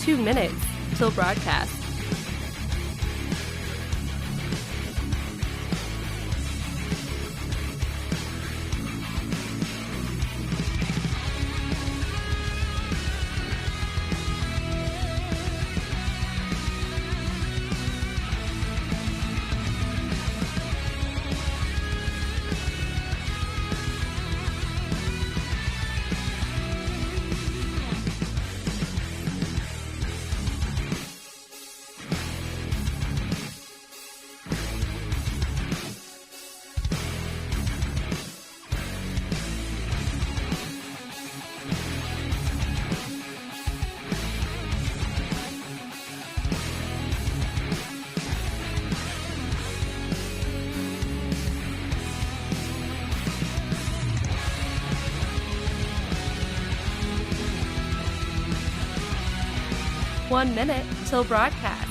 2 minutes till broadcast. One minute till broadcast.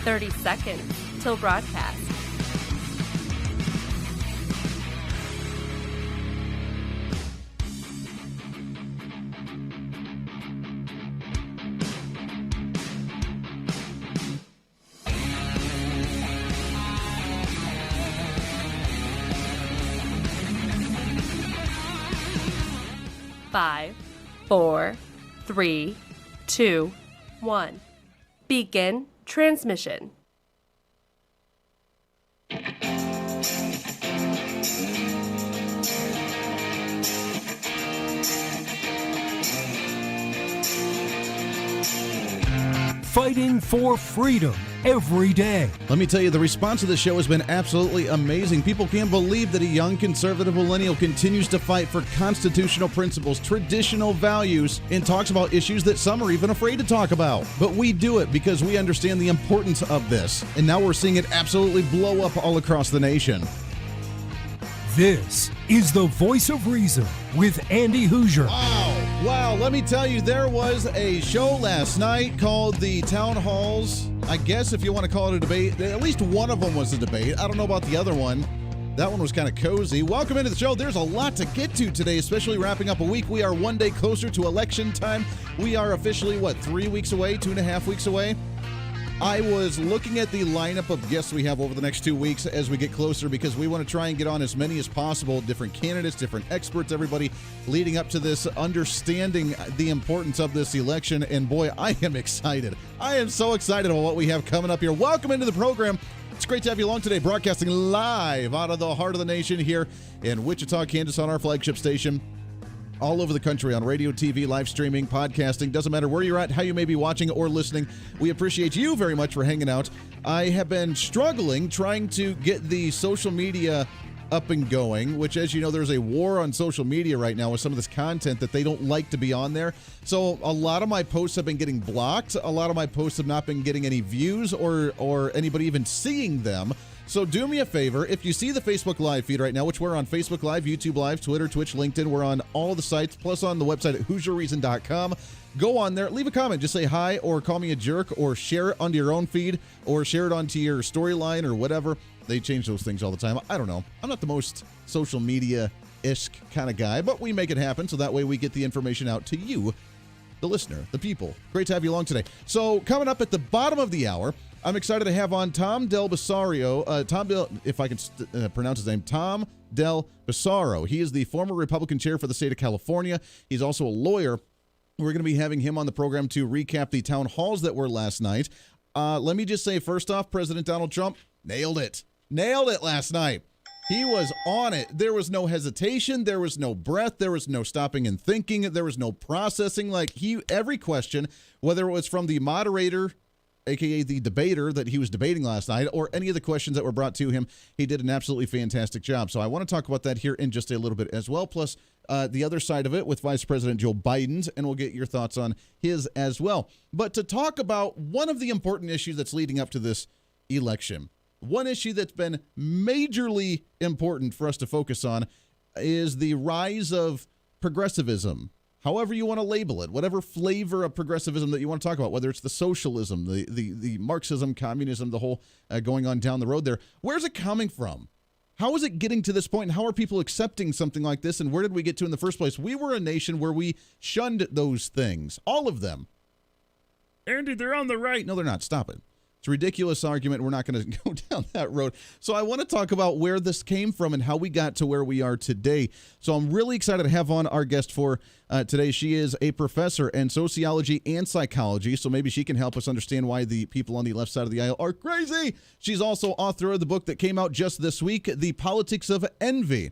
Thirty seconds till broadcast. Five, 4, 3, 2, 1. Begin transmission. Fighting for freedom every day. Let me tell you, the response to the show has been absolutely amazing. People can't believe that a young conservative millennial continues to fight for constitutional principles, traditional values, and talks about issues that some are even afraid to talk about. But we do it because we understand the importance of this. And now we're seeing it absolutely blow up all across the nation. This is the Voice of Reason with Andy Hooser. Wow, let me tell you, there was a show last night called the Townhalls. I guess if you want to call it a debate, at least one of them was a debate. I don't know about the other one. That one was kind of cozy. Welcome into the show. There's a lot to get to today, especially wrapping up a week. We are one day closer to election time. We are officially, 3 weeks away, 2.5 weeks away? I was looking at the lineup of guests we have over the next 2 weeks as we get closer because we want to try and get on as many as possible, different candidates, different experts, everybody leading up to this, understanding the importance of this election. And boy, I am excited. I am so excited about what we have coming up here. Welcome into the program. It's great to have you along today, broadcasting live out of the heart of the nation here in Wichita, Kansas on our flagship station. All over the country on radio, TV, live streaming, podcasting. Doesn't matter where you're at, how you may be watching or listening. We appreciate you very much for hanging out. I have been struggling trying to get the social media up and going, which, as you know, there's a war on social media right now with some of this content that they don't like to be on there. So a lot of my posts have been getting blocked. A lot of my posts have not been getting any views or anybody even seeing them. So do me a favor, if you see the Facebook Live feed right now, which we're on Facebook Live, YouTube Live, Twitter, Twitch, LinkedIn, we're on all the sites, plus on the website at HooserReason.com. Go on there, leave a comment, just say hi or call me a jerk or share it onto your own feed or share it onto your storyline or whatever. They change those things all the time. I don't know. I'm not the most social media-ish kind of guy, but we make it happen so that way we get the information out to you, the listener, the people. Great to have you along today. So coming up at the bottom of the hour, I'm excited to have on Tom Del Beccaro, if I can pronounce his name, Tom Del Beccaro. He is the former Republican chair for the state of California. He's also a lawyer. We're going to be having him on the program to recap the town halls that were last night. Let me just say, first off, President Donald Trump nailed it. Nailed it last night. He was on it. There was no hesitation. There was no breath. There was no stopping and thinking. There was no processing. Every question, whether it was from the moderator a.k.a. the debater that he was debating last night, or any of the questions that were brought to him. He did an absolutely fantastic job. So I want to talk about that here in just a little bit as well, plus the other side of it with Vice President Joe Biden's, and we'll get your thoughts on his as well. But to talk about one of the important issues that's leading up to this election, one issue that's been majorly important for us to focus on is the rise of progressivism, however you want to label it, whatever flavor of progressivism that you want to talk about, whether it's the socialism, the Marxism, communism, the whole going on down the road there. Where's it coming from? How is it getting to this point, and how are people accepting something like this, and where did we get to in the first place? We were a nation where we shunned those things, all of them. Andy, they're on the right. No, they're not. Stop it. It's a ridiculous argument. We're not going to go down that road. So I want to talk about where this came from and how we got to where we are today. So I'm really excited to have on our guest for today. She is a professor in sociology and psychology, so maybe she can help us understand why the people on the left side of the aisle are crazy. She's also author of the book that came out just this week, The Politics of Envy.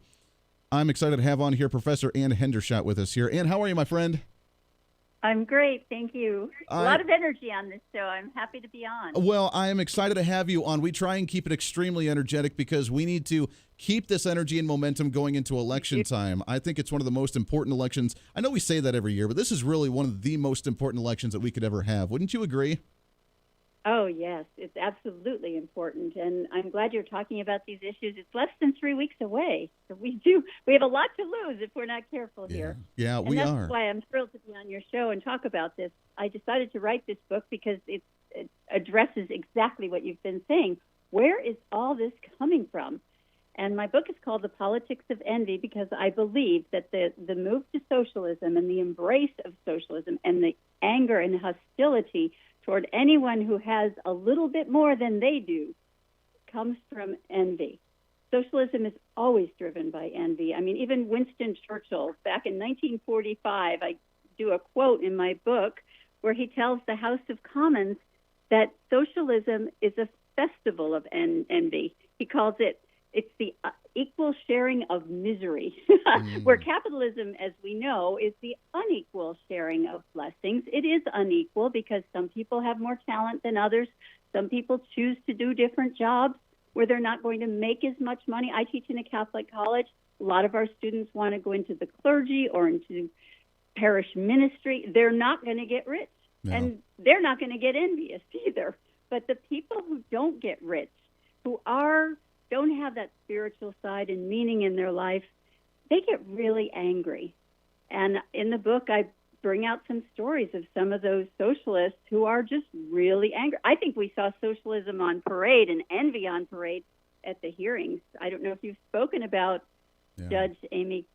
I'm excited to have on here Professor Anne Hendershott with us here. Anne, how are you, my friend? I'm great. Thank you. A lot of energy on this show. I'm happy to be on. Well, I am excited to have you on. We try and keep it extremely energetic because we need to keep this energy and momentum going into election time. I think it's one of the most important elections. I know we say that every year, but this is really one of the most important elections that we could ever have. Wouldn't you agree? Oh, yes. It's absolutely important. And I'm glad you're talking about these issues. It's less than 3 weeks away. So we have a lot to lose if we're not careful here. Yeah, we are. That's why I'm thrilled to be on your show and talk about this. I decided to write this book because it addresses exactly what you've been saying. Where is all this coming from? And my book is called The Politics of Envy because I believe that the move to socialism and the embrace of socialism and the anger and hostility toward anyone who has a little bit more than they do comes from envy. Socialism is always driven by envy. I mean, even Winston Churchill, back in 1945, I do a quote in my book where he tells the House of Commons that socialism is a festival of envy. He calls it's the equal sharing of misery, where capitalism, as we know, is the unequal sharing of blessings. It is unequal because some people have more talent than others. Some people choose to do different jobs where they're not going to make as much money. I teach in a Catholic college. A lot of our students want to go into the clergy or into parish ministry. They're not going to get rich, and they're not going to get envious either. But the people who don't get rich, who don't have that spiritual side and meaning in their life, they get really angry. And in the book, I bring out some stories of some of those socialists who are just really angry. I think we saw socialism on parade and envy on parade at the hearings. I don't know if you've spoken about Judge Amy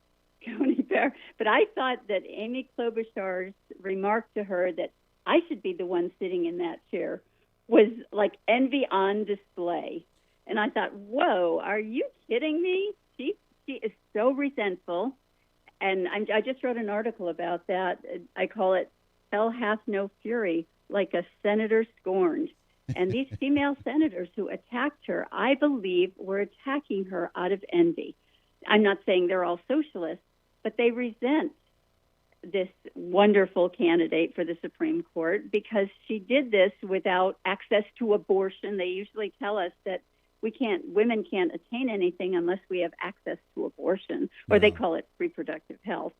Coney Barrett, but I thought that Amy Klobuchar's remark to her that I should be the one sitting in that chair was like envy on display. And I thought, whoa, are you kidding me? She is so resentful. And I just wrote an article about that. I call it Hell Hath No Fury, like a senator scorned. And these female senators who attacked her, I believe, were attacking her out of envy. I'm not saying they're all socialists, but they resent this wonderful candidate for the Supreme Court because she did this without access to abortion. They usually tell us that women can't attain anything unless we have access to abortion, or they call it reproductive health.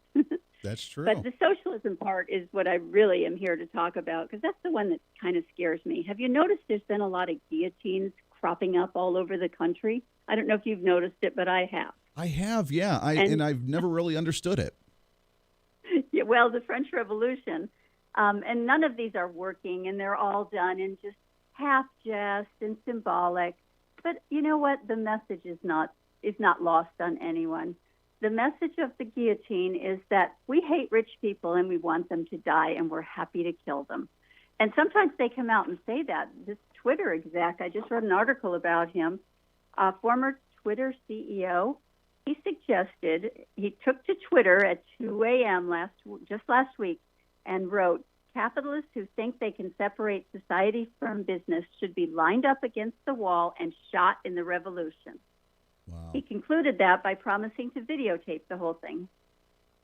That's true. But the socialism part is what I really am here to talk about, because that's the one that kind of scares me. Have you noticed there's been a lot of guillotines cropping up all over the country? I don't know if you've noticed it, but I have. I have, yeah. And I've never really understood it. Yeah, well, the French Revolution, and none of these are working, and they're all done in just half jest and symbolic. But you know what? The message is not lost on anyone. The message of the guillotine is that we hate rich people and we want them to die, and we're happy to kill them. And sometimes they come out and say that. This Twitter exec, I just wrote an article about him, former Twitter CEO. He took to Twitter at 2 a.m. just last week and wrote, "Capitalists who think they can separate society from business should be lined up against the wall and shot in the revolution." Wow. He concluded that by promising to videotape the whole thing.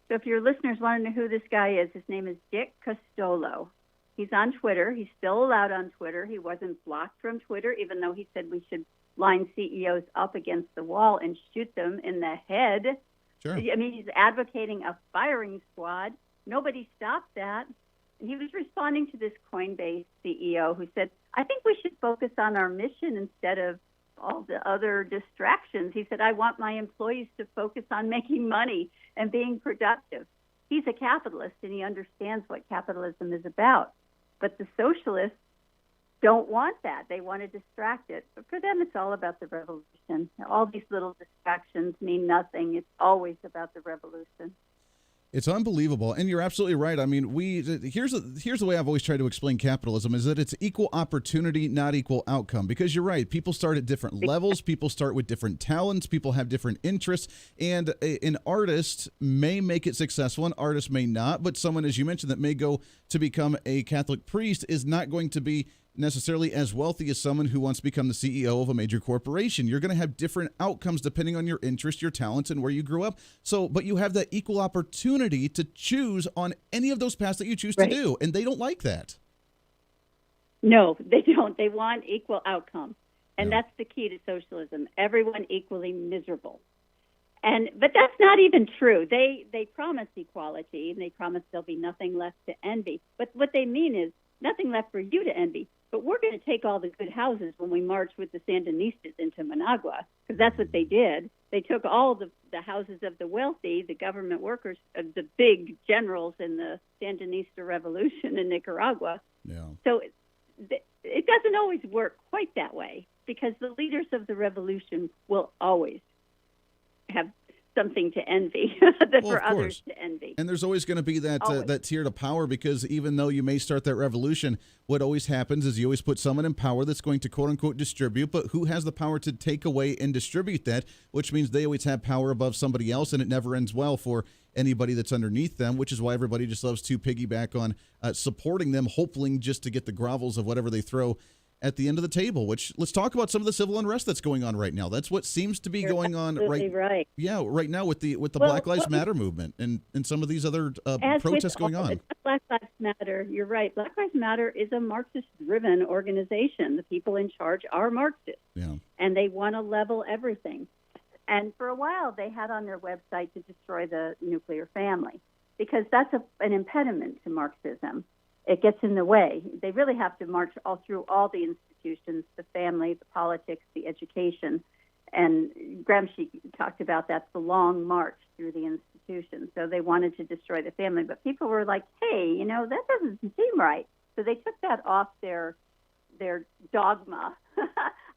So if your listeners want to know who this guy is, his name is Dick Costolo. He's on Twitter. He's still allowed on Twitter. He wasn't blocked from Twitter, even though he said we should line CEOs up against the wall and shoot them in the head. Sure. I mean, he's advocating a firing squad. Nobody stopped that. And he was responding to this Coinbase CEO who said, I think we should focus on our mission instead of all the other distractions. He said, I want my employees to focus on making money and being productive. He's a capitalist, and he understands what capitalism is about. But the socialists don't want that. They want to distract it. But for them, it's all about the revolution. All these little distractions mean nothing. It's always about the revolution. It's unbelievable, and you're absolutely right. I mean, here's the way I've always tried to explain capitalism is that it's equal opportunity, not equal outcome. Because you're right, people start at different levels, people start with different talents, people have different interests, and an artist may make it successful, an artist may not. But someone, as you mentioned, that may go to become a Catholic priest is not going to be necessarily as wealthy as someone who wants to become the CEO of a major corporation. You're going to have different outcomes depending on your interest, your talents, and where you grew up. So, but you have that equal opportunity to choose on any of those paths that you choose to do, and they don't like that. No, they don't. They want equal outcome, and that's the key to socialism. Everyone equally miserable. But that's not even true. They promise equality, and they promise there'll be nothing left to envy. But what they mean is nothing left for you to envy. But we're going to take all the good houses when we march with the Sandinistas into Managua, because that's what they did. They took all the houses of the wealthy, the government workers, the big generals in the Sandinista revolution in Nicaragua. Yeah. So it doesn't always work quite that way, because the leaders of the revolution will always have something to envy for others to envy. And there's always going to be that tier to power, because even though you may start that revolution, what always happens is you always put someone in power that's going to quote unquote distribute, but who has the power to take away and distribute that, which means they always have power above somebody else, and it never ends well for anybody that's underneath them, which is why everybody just loves to piggyback on supporting them, hoping just to get the grovels of whatever they throw at the end of the table. Which, let's talk about some of the civil unrest that's going on right now. That's what seems to be going on right now with the Black Lives Matter movement and some of these other protests going on. Black Lives Matter, you're right. Black Lives Matter is a Marxist-driven organization. The people in charge are Marxists, and they want to level everything. And for a while, they had on their website to destroy the nuclear family, because that's an impediment to Marxism. It gets in the way. They really have to march all through all the institutions, the family, the politics, the education. And Gramsci talked about that's the long march through the institutions. So they wanted to destroy the family. But people were like, hey, that doesn't seem right. So they took that off their dogma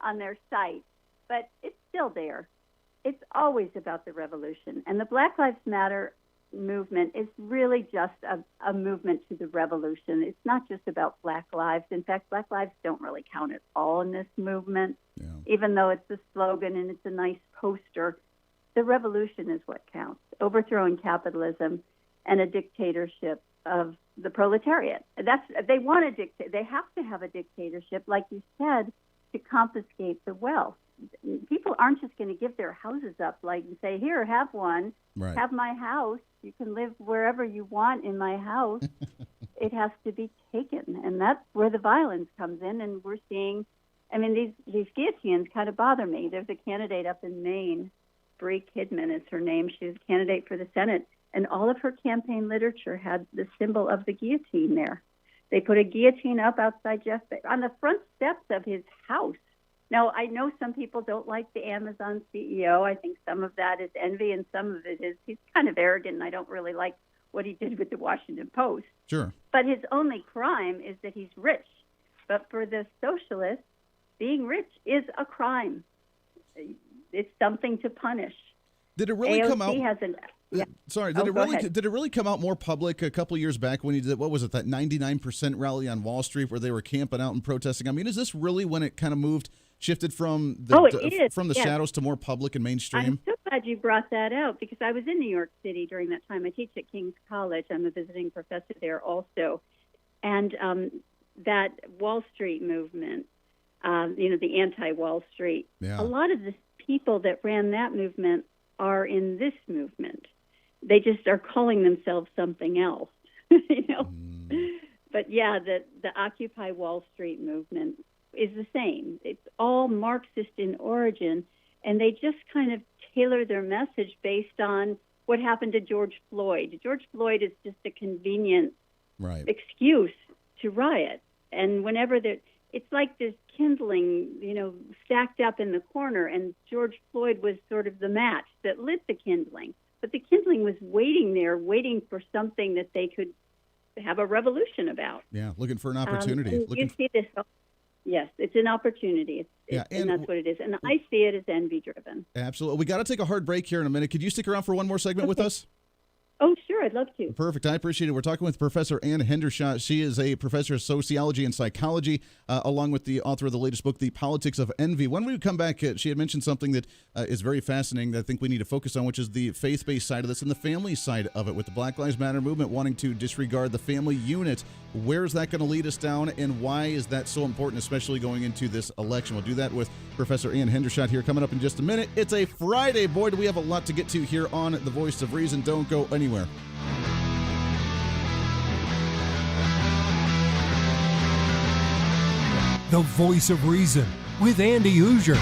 on their site. But it's still there. It's always about the revolution. And the Black Lives Matter movement is really just a movement to the revolution. It's not just about Black lives. In fact, Black lives don't really count at all in this movement, even though it's a slogan and it's a nice poster. The revolution is what counts, overthrowing capitalism and a dictatorship of the proletariat. They want a dictator. They have to have a dictatorship, like you said, to confiscate the wealth. People aren't just going to give their houses up, like, and say, here, have one, have my house. You can live wherever you want in my house. It has to be taken. And that's where the violence comes in. And we're seeing, these guillotines kind of bother me. There's a candidate up in Maine, Bree Kidman is her name. She's a candidate for the Senate. And all of her campaign literature had the symbol of the guillotine there. They put a guillotine up outside on the front steps of his house. Now, I know some people don't like the Amazon CEO. I think some of that is envy, and some of it is he's kind of arrogant, and I don't really like what he did with the Washington Post. Sure. But his only crime is that he's rich. But for the socialists, being rich is a crime. It's something to punish. Did it really come out? Sorry, did it really come out more public a couple of years back when he did, what was it, that 99% rally on Wall Street where they were camping out and protesting? I mean, is this really when it kind of shifted from the shadows to more public and mainstream? I'm so glad you brought that out, because I was in New York City during that time. I teach at King's College. I'm a visiting professor there also. And that Wall Street movement, the anti-Wall Street, a lot of the people that ran that movement are in this movement. They just are calling themselves something else, But yeah, the Occupy Wall Street movement is the same. It's all Marxist in origin, and they just kind of tailor their message based on what happened to George Floyd. George Floyd is just a convenient excuse to riot. And whenever it's like this kindling, stacked up in the corner, and George Floyd was sort of the match that lit the kindling. But the kindling was waiting there, waiting for something that they could have a revolution about. Yeah, looking for an opportunity. You see this. Yes, it's an opportunity. And that's what it is. And I see it as envy-driven. Absolutely. We got to take a hard break here in a minute. Could you stick around for one more segment with us? Oh, sure. I'd love to. Perfect. I appreciate it. We're talking with Professor Anne Hendershott. She is a professor of sociology and psychology, along with the author of the latest book, The Politics of Envy. When we come back, she had mentioned something that is very fascinating that I think we need to focus on, which is the faith-based side of this and the family side of it, with the Black Lives Matter movement wanting to disregard the family unit. Where is that going to lead us down, and why is that so important, especially going into this election? We'll do that with Professor Anne Hendershott here coming up in just a minute. It's a Friday. Boy, do we have a lot to get to here on The Voice of Reason. Don't go anywhere. The Voice of Reason with Andy Hooser.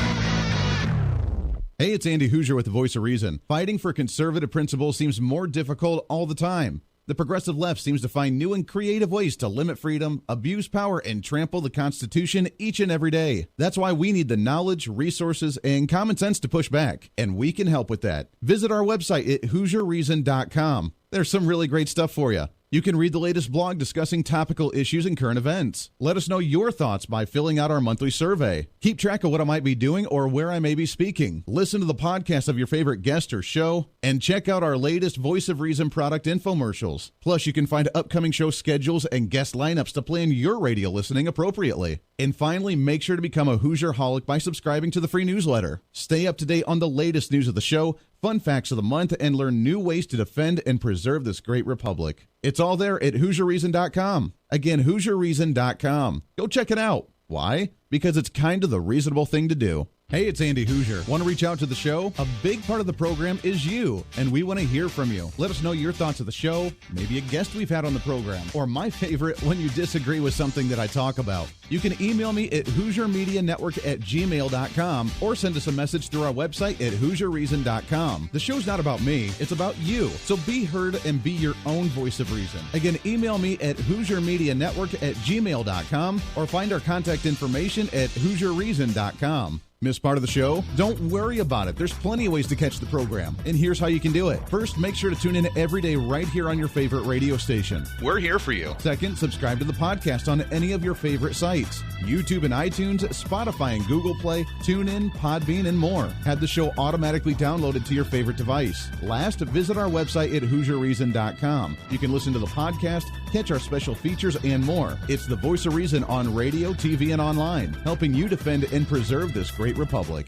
Hey, it's Andy Hooser with The Voice of Reason. Fighting for conservative principles seems more difficult all the time. The progressive left seems to find new and creative ways to limit freedom, abuse power, and trample the Constitution each and every day. That's why we need the knowledge, resources, and common sense to push back, and we can help with that. Visit our website at HooserReason.com. There's some really great stuff for you. You can read the latest blog discussing topical issues and current events. Let us know your thoughts by filling out our monthly survey. Keep track of what I might be doing or where I may be speaking. Listen to the podcast of your favorite guest or show, and check out our latest Voice of Reason product infomercials. Plus, you can find upcoming show schedules and guest lineups to plan your radio listening appropriately. And finally, make sure to become a Hoosier-holic by subscribing to the free newsletter. Stay up to date on the latest news of the show, fun facts of the month, and learn new ways to defend and preserve this great republic. It's all there at HooserReason.com. Again, HooserReason.com. Go check it out. Why? Because it's kind of the reasonable thing to do. Hey, it's Andy Hooser. Want to reach out to the show? A big part of the program is you, and we want to hear from you. Let us know your thoughts of the show, maybe a guest we've had on the program, or my favorite, when you disagree with something that I talk about. You can email me at HooserMediaNetwork@gmail.com or send us a message through our website at HooserReason.com. The show's not about me, it's about you. So be heard and be your own voice of reason. Again, email me at HooserMediaNetwork@gmail.com or find our contact information at HooserReason.com. Missed part of the show? Don't worry about it. There's plenty of ways to catch the program, and here's how you can do it. First, make sure to tune in every day right here on your favorite radio station. We're here for you. Second, subscribe to the podcast on any of your favorite sites. YouTube and iTunes, Spotify and Google Play, TuneIn, Podbean, and more. Have the show automatically downloaded to your favorite device. Last, visit our website at HooserReason.com. You can listen to the podcast, catch our special features, and more. It's the Voice of Reason on radio, TV, and online, helping you defend and preserve this great republic.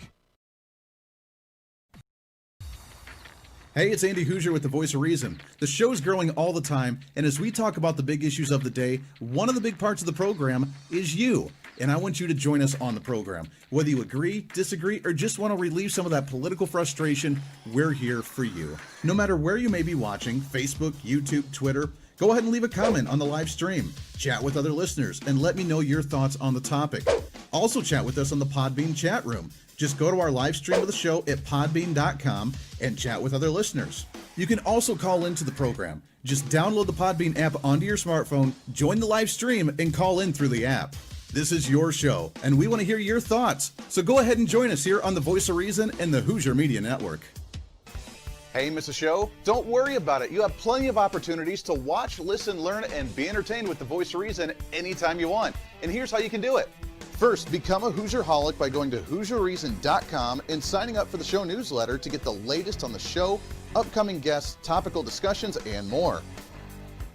Hey, it's Andy Hooser with The Voice of Reason. The show's growing all the time, and as we talk about the big issues of the day, one of the big parts of the program is you. And I want you to join us on the program. Whether you agree, disagree, or just want to relieve some of that political frustration, we're here for you. No matter where you may be watching, Facebook, YouTube, Twitter, go ahead and leave a comment on the live stream. Chat with other listeners and let me know your thoughts on the topic. Also chat with us on the Podbean chat room. Just go to our live stream of the show at podbean.com and chat with other listeners. You can also call into the program. Just download the Podbean app onto your smartphone, join the live stream, and call in through the app. This is your show, and we want to hear your thoughts. So go ahead and join us here on The Voice of Reason and the Hoosier Media Network. Hey, miss a show? Don't worry about it. You have plenty of opportunities to watch, listen, learn, and be entertained with The Voice of Reason anytime you want. And here's how you can do it. First, become a Hoosier-holic by going to HooserReason.com and signing up for the show newsletter to get the latest on the show, upcoming guests, topical discussions, and more.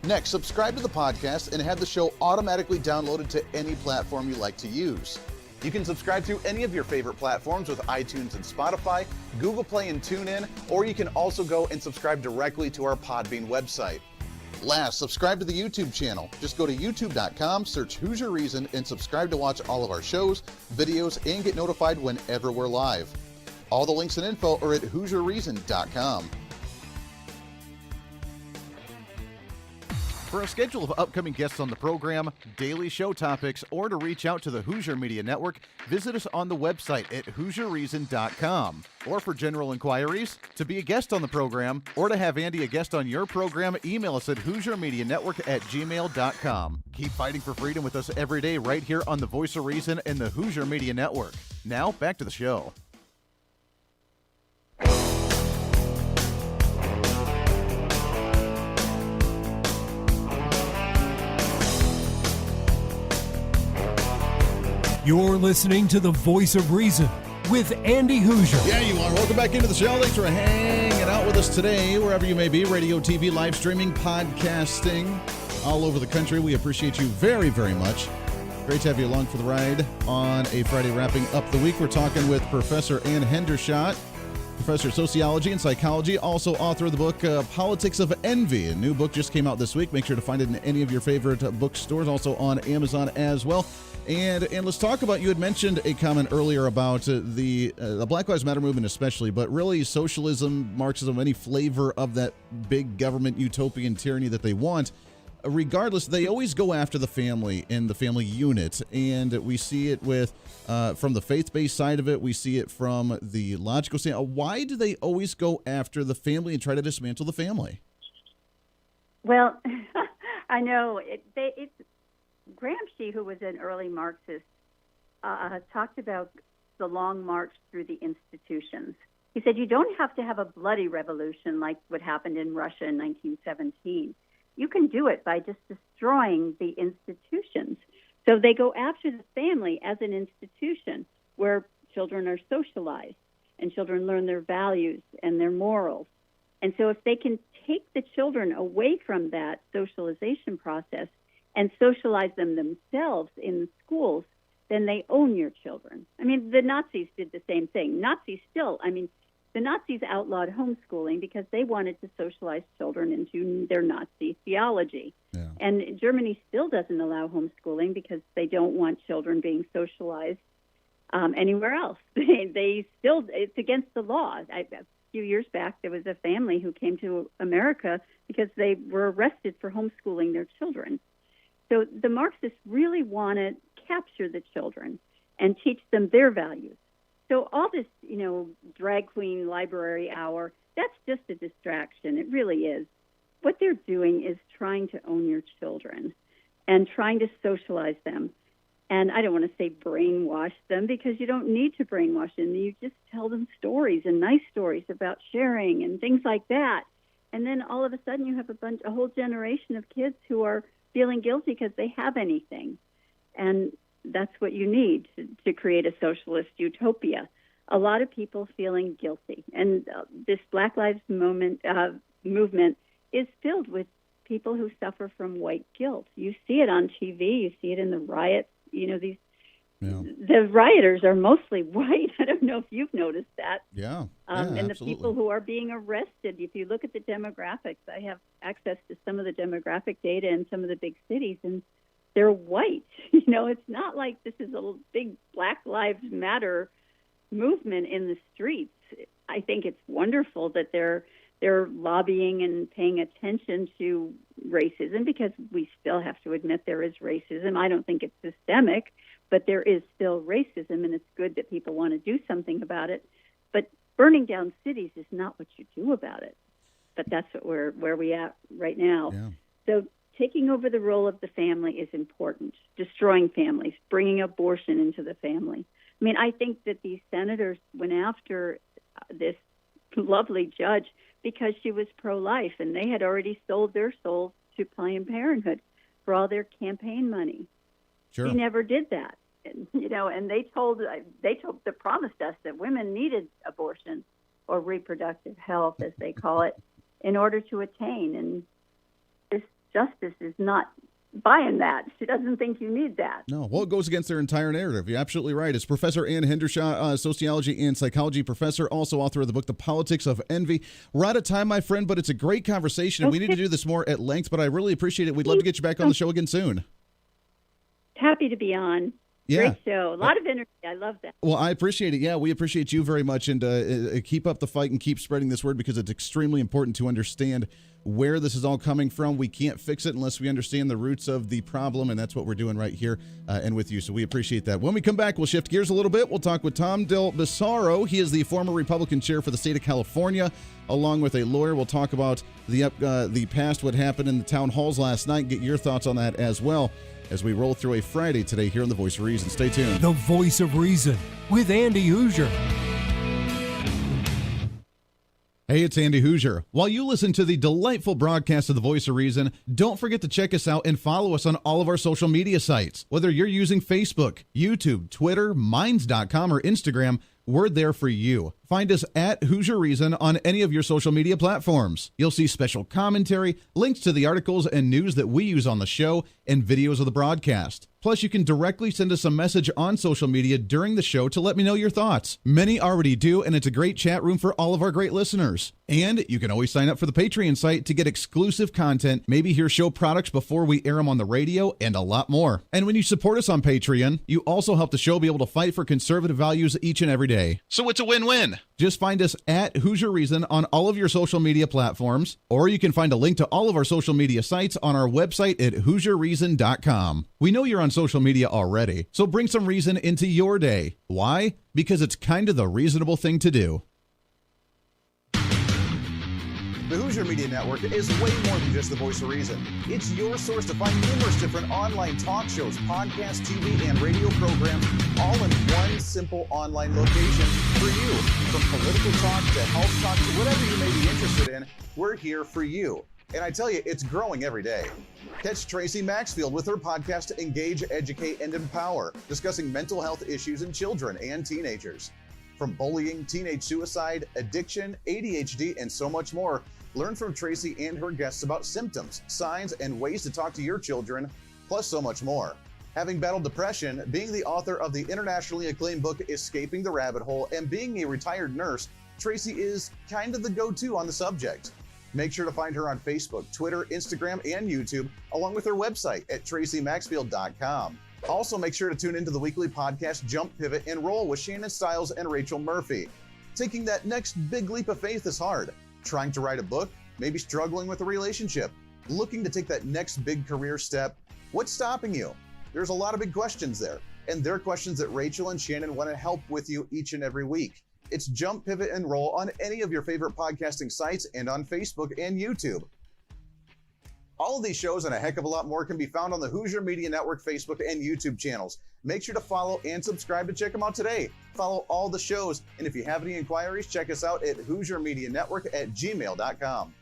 Next, subscribe to the podcast and have the show automatically downloaded to any platform you like to use. You can subscribe through any of your favorite platforms with iTunes and Spotify, Google Play and TuneIn, or you can also go and subscribe directly to our Podbean website. Last, subscribe to the YouTube channel. Just go to youtube.com, search Hoosier Reason, and subscribe to watch all of our shows, videos, and get notified whenever we're live. All the links and info are at HooserReason.com. For a schedule of upcoming guests on the program, daily show topics, or to reach out to the Hooser Media Network, visit us on the website at HooserReason.com. Or for general inquiries, to be a guest on the program, or to have Andy a guest on your program, email us at HooserMediaNetwork@gmail.com. Keep fighting for freedom with us every day right here on the Voice of Reason and the Hooser Media Network. Now, back to the show. You're listening to the Voice of Reason with Andy Hooser. Yeah, you are. Welcome back into the show. Thanks for hanging out with us today, wherever you may be, radio, TV, live streaming, podcasting, all over the country. We appreciate you very, very much. Great to have you along for the ride on a Friday wrapping up the week. We're talking with Professor Anne Hendershott, Professor of Sociology and Psychology, also author of the book Politics of Envy. A new book just came out this week. Make sure to find it in any of your favorite bookstores, also on Amazon as well. And let's talk about, you had mentioned a comment earlier about the Black Lives Matter movement especially, but really socialism, Marxism, any flavor of that big government utopian tyranny that they want. Regardless, they always go after the family and the family unit, and we see it with from the faith-based side of it. We see it from the logical side. Why do they always go after the family and try to dismantle the family? Well, I know it's Gramsci, who was an early Marxist, talked about the long march through the institutions. He said you don't have to have a bloody revolution like what happened in Russia in 1917. You can do it by just destroying the institutions. So they go after the family as an institution where children are socialized and children learn their values and their morals. And so if they can take the children away from that socialization process and socialize them themselves in the schools, then they own your children. I mean, the Nazis did the same thing. The Nazis outlawed homeschooling because they wanted to socialize children into their Nazi theology. Yeah. And Germany still doesn't allow homeschooling because they don't want children being socialized anywhere else. It's against the law. A few years back, there was a family who came to America because they were arrested for homeschooling their children. So the Marxists really want to capture the children and teach them their values. So all this, drag queen library hour, that's just a distraction. It really is. What they're doing is trying to own your children and trying to socialize them. And I don't want to say brainwash them because you don't need to brainwash them. You just tell them stories and nice stories about sharing and things like that. And then all of a sudden you have a whole generation of kids who are feeling guilty because they have anything. And that's what you need to create a socialist utopia. A lot of people feeling guilty. And this Black Lives movement is filled with people who suffer from white guilt. You see it on TV. You see it in the riots. The rioters are mostly white. I don't know if you've noticed that. Yeah. And absolutely. The people who are being arrested, if you look at the demographics, I have access to some of the demographic data in some of the big cities, and they're white. It's not like this is a big Black Lives Matter movement in the streets. I think it's wonderful that they're lobbying and paying attention to racism, because we still have to admit there is racism. I don't think it's systemic, but there is still racism, and it's good that people want to do something about it. But burning down cities is not what you do about it. But that's where we at right now. Yeah. So taking over the role of the family is important. Destroying families, bringing abortion into the family. I mean, I think that these senators went after this lovely judge because she was pro-life, and they had already sold their souls to Planned Parenthood for all their campaign money. Sure. She never did that, and they promised us that women needed abortion or reproductive health, as they call it, in order to attain. And this justice is not buying that. She doesn't think you need that. No, well, it goes against their entire narrative. You're absolutely right. It's Professor Anne Hendershott, sociology and psychology professor, also author of the book, The Politics of Envy. We're out of time, my friend, but it's a great conversation, and we need to do this more at length, but I really appreciate it. We'd love to get you back on the show again soon. Happy to be on. Yeah. Great show. A lot of energy. I love that. Well, I appreciate it. Yeah, we appreciate you very much. And keep up the fight and keep spreading this word, because it's extremely important to understand where this is all coming from. We can't fix it unless we understand the roots of the problem, and that's what we're doing right here and with you. So we appreciate that. When we come back, we'll shift gears a little bit. We'll talk with Tom Del Beccaro. He is the former Republican chair for the state of California, along with a lawyer. We'll talk about the past, what happened in the town halls last night, get your thoughts on that as well, as we roll through a Friday today here on The Voice of Reason. Stay tuned. The Voice of Reason with Andy Hooser. Hey, it's Andy Hooser. While you listen to the delightful broadcast of The Voice of Reason, don't forget to check us out and follow us on all of our social media sites. Whether you're using Facebook, YouTube, Twitter, Minds.com, or Instagram, we're there for you. Find us at Hooser Reason on any of your social media platforms. You'll see special commentary, links to the articles and news that we use on the show, and videos of the broadcast. Plus, you can directly send us a message on social media during the show to let me know your thoughts. Many already do, and it's a great chat room for all of our great listeners. And you can always sign up for the Patreon site to get exclusive content, maybe hear show products before we air them on the radio, and a lot more. And when you support us on Patreon, you also help the show be able to fight for conservative values each and every day. So it's a win-win. Just find us at Hooser Reason on all of your social media platforms, or you can find a link to all of our social media sites on our website at HooserReason.com. We know you're on social media already, so bring some reason into your day. Why? Because it's kind of the reasonable thing to do. The Hooser Media Network is way more than just the voice of reason. It's your source to find numerous different online talk shows, podcasts, TV, and radio programs, all in one simple online location for you. From political talk to health talk to whatever you may be interested in, we're here for you. And I tell you, it's growing every day. Catch Tracy Maxfield with her podcast, Engage, Educate, and Empower, discussing mental health issues in children and teenagers. From bullying, teenage suicide, addiction, ADHD, and so much more, learn from Tracy and her guests about symptoms, signs, and ways to talk to your children, plus so much more. Having battled depression, being the author of the internationally acclaimed book, Escaping the Rabbit Hole, and being a retired nurse, Tracy is kind of the go-to on the subject. Make sure to find her on Facebook, Twitter, Instagram, and YouTube, along with her website at tracymaxfield.com. Also, make sure to tune into the weekly podcast Jump, Pivot, and Roll with Shannon Stiles and Rachel Murphy. Taking that next big leap of faith is hard. Trying to write a book, maybe struggling with a relationship, looking to take that next big career step. What's stopping you? There's a lot of big questions there, and they're questions that Rachel and Shannon want to help with you each and every week. It's Jump, Pivot, and Roll on any of your favorite podcasting sites and on Facebook and YouTube. All of these shows and a heck of a lot more can be found on the Hooser Media Network Facebook and YouTube channels. Make sure to follow and subscribe to check them out today. Follow all the shows, and if you have any inquiries, check us out at HooserMediaNetwork@gmail.com.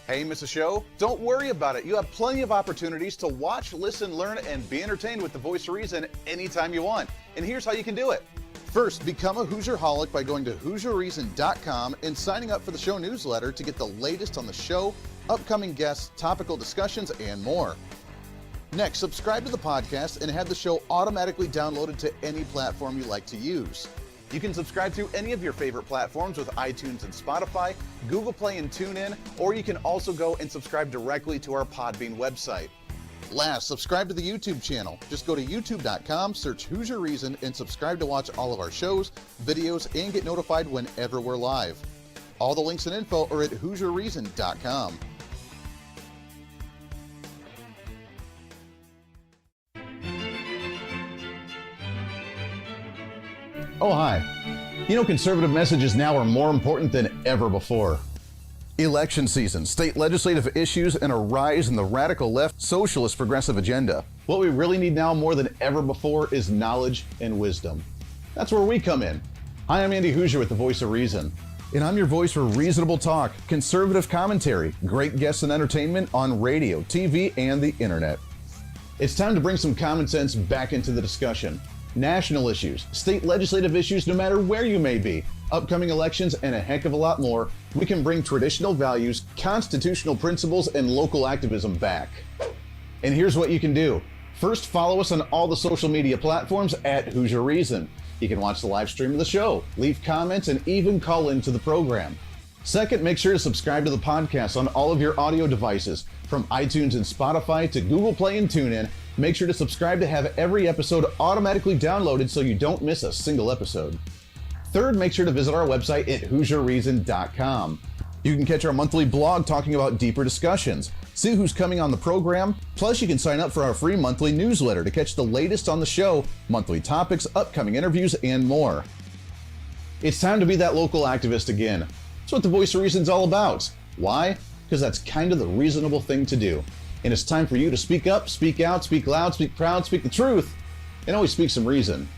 Hey, miss a show? Don't worry about it. You have plenty of opportunities to watch, listen, learn, and be entertained with The Voice of Reason anytime you want. And here's how you can do it. First, become a Hooserholic by going to HooserReason.com and signing up for the show newsletter to get the latest on the show, upcoming guests, topical discussions, and more. Next, subscribe to the podcast and have the show automatically downloaded to any platform you like to use. You can subscribe through any of your favorite platforms with iTunes and Spotify, Google Play and TuneIn, or you can also go and subscribe directly to our Podbean website. Last, subscribe to the YouTube channel. Just go to youtube.com, search Hooser Reason, and subscribe to watch all of our shows, videos, and get notified whenever we're live. All the links and info are at HooserReason.com. Oh, hi. You know, conservative messages now are more important than ever before. Election season, state legislative issues, and a rise in the radical left socialist progressive agenda. What we really need now more than ever before is knowledge and wisdom. That's where we come in. Hi, I'm Andy Hooser with The Voice of Reason. And I'm your voice for reasonable talk, conservative commentary, great guests and entertainment on radio, TV, and the internet. It's time to bring some common sense back into the discussion. National issues, state legislative issues, no matter where you may be, upcoming elections, and a heck of a lot more, we can bring traditional values, constitutional principles, and local activism back. And here's what you can do. First, follow us on all the social media platforms at Hooser Reason. You can watch the live stream of the show, leave comments, and even call into the program. Second, make sure to subscribe to the podcast on all of your audio devices, from iTunes and Spotify to Google Play and TuneIn. Make sure to subscribe to have every episode automatically downloaded so you don't miss a single episode. Third, make sure to visit our website at HooserReason.com. You can catch our monthly blog talking about deeper discussions, see who's coming on the program, plus you can sign up for our free monthly newsletter to catch the latest on the show, monthly topics, upcoming interviews, and more. It's time to be that local activist again. That's what the Voice of Reason's all about. Why? Because that's kind of the reasonable thing to do. And it's time for you to speak up, speak out, speak loud, speak proud, speak the truth, and always speak some reason.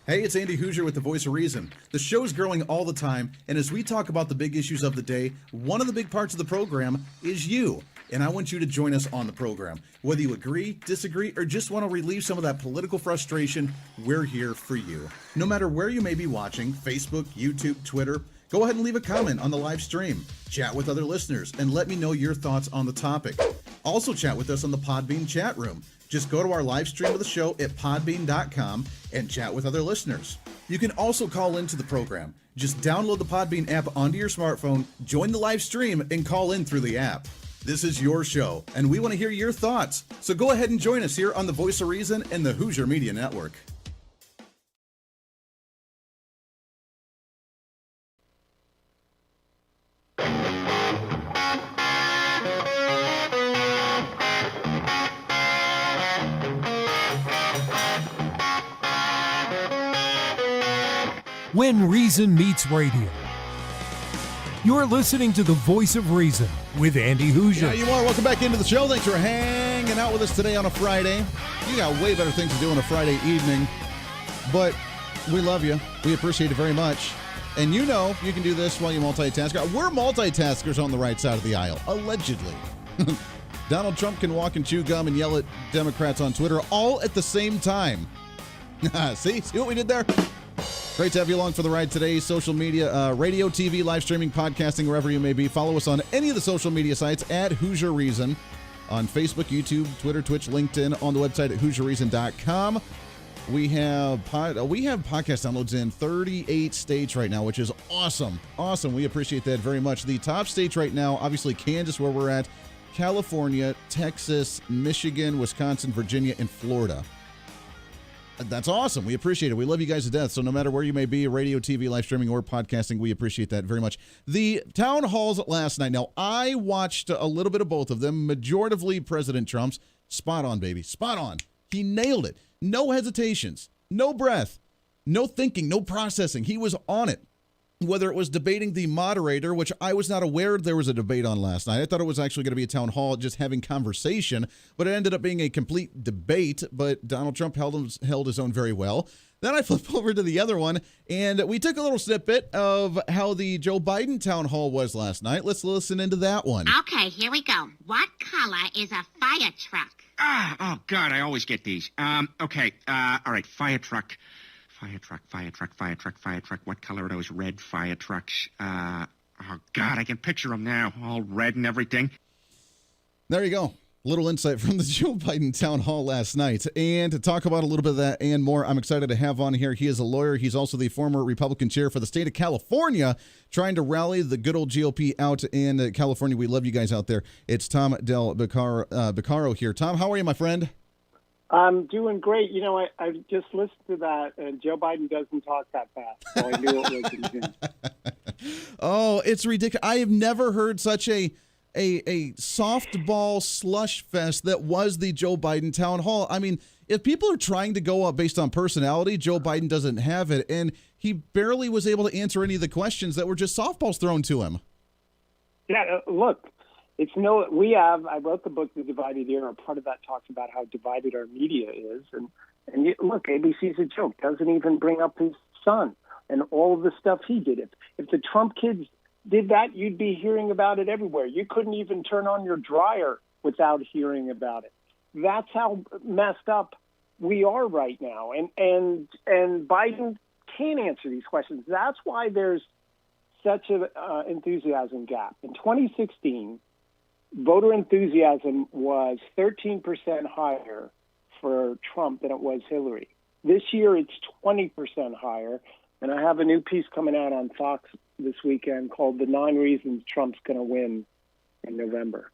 Hey, it's Andy Hooser with the Voice of Reason. The show's growing all the time, and as we talk about the big issues of the day, one of the big parts of the program is you. And I want you to join us on the program. Whether you agree, disagree, or just want to relieve some of that political frustration, we're here for you. No matter where you may be watching, Facebook, YouTube, Twitter, go ahead and leave a comment on the live stream. Chat with other listeners and let me know your thoughts on the topic. Also chat with us on the Podbean chat room. Just go to our live stream of the show at podbean.com and chat with other listeners. You can also call into the program. Just download the Podbean app onto your smartphone, join the live stream, and call in through the app. This is your show, and we want to hear your thoughts. So go ahead and join us here on the Voice of Reason and the Hooser Media Network. When Reason Meets Radio. You're listening to the Voice of Reason with Andy Hooser. Yeah, you are. Welcome back into the show. Thanks for hanging out with us today on a Friday. You got way better things to do on a Friday evening, but we love you. We appreciate it very much. And you know you can do this while you multitask. We're multitaskers on the right side of the aisle, allegedly. Donald Trump can walk and chew gum and yell at Democrats on Twitter all at the same time. See what we did there? Great to have you along for the ride today. Social media, radio, TV, live streaming, podcasting, wherever you may be. Follow us on any of the social media sites at Hooser Reason on Facebook, YouTube, Twitter, Twitch, LinkedIn, on the website at HooserReason.com. We have podcast downloads in 38 states right now, which is awesome. Awesome. We appreciate that very much. The top states right now, obviously Kansas, where we're at, California, Texas, Michigan, Wisconsin, Virginia, and Florida. That's awesome. We appreciate it. We love you guys to death. So no matter where you may be, radio, TV, live streaming, or podcasting, we appreciate that very much. The town halls last night. Now, I watched a little bit of both of them. Majoritively President Trump's. Spot on, baby. Spot on. He nailed it. No hesitations. No breath. No thinking. No processing. He was on it. Whether it was debating the moderator, which I was not aware there was a debate on last night. I thought it was actually going to be a town hall just having conversation, but it ended up being a complete debate. But Donald Trump held his own very well. Then I flipped over to the other one, and we took a little snippet of how the Joe Biden town hall was last night. Let's listen into that one. Okay, here we go. What color is a fire truck? Oh, God, I always get these. Okay, all right, fire truck. Fire truck. What color are those red fire trucks? Oh, God, I can picture them now, all red and everything. There you go. Little insight from the Joe Biden town hall last night. And to talk about a little bit of that and more, I'm excited to have on here. He is a lawyer. He's also the former Republican chair for the state of California, trying to rally the good old GOP out in California. We love you guys out there. It's Tom Del Beccaro here. Tom, how are you, my friend? I'm doing great. You know, I just listened to that, and Joe Biden doesn't talk that fast, so I knew it wasn't him. Oh, it's ridiculous. I have never heard such a softball slush fest that was the Joe Biden town hall. I mean, if people are trying to go up based on personality, Joe Biden doesn't have it, and he barely was able to answer any of the questions that were just softballs thrown to him. Yeah, look. I wrote the book, The Divided Era. Part of that talks about how divided our media is. And look, ABC's a joke. Doesn't even bring up his son and all of the stuff he did. If the Trump kids did that, you'd be hearing about it everywhere. You couldn't even turn on your dryer without hearing about it. That's how messed up we are right now. And Biden can't answer these questions. That's why there's such an enthusiasm gap. In 2016, voter enthusiasm was 13% higher for Trump than it was Hillary. This year, it's 20% higher. And I have a new piece coming out on Fox this weekend called The 9 Reasons Trump's going to Win in November.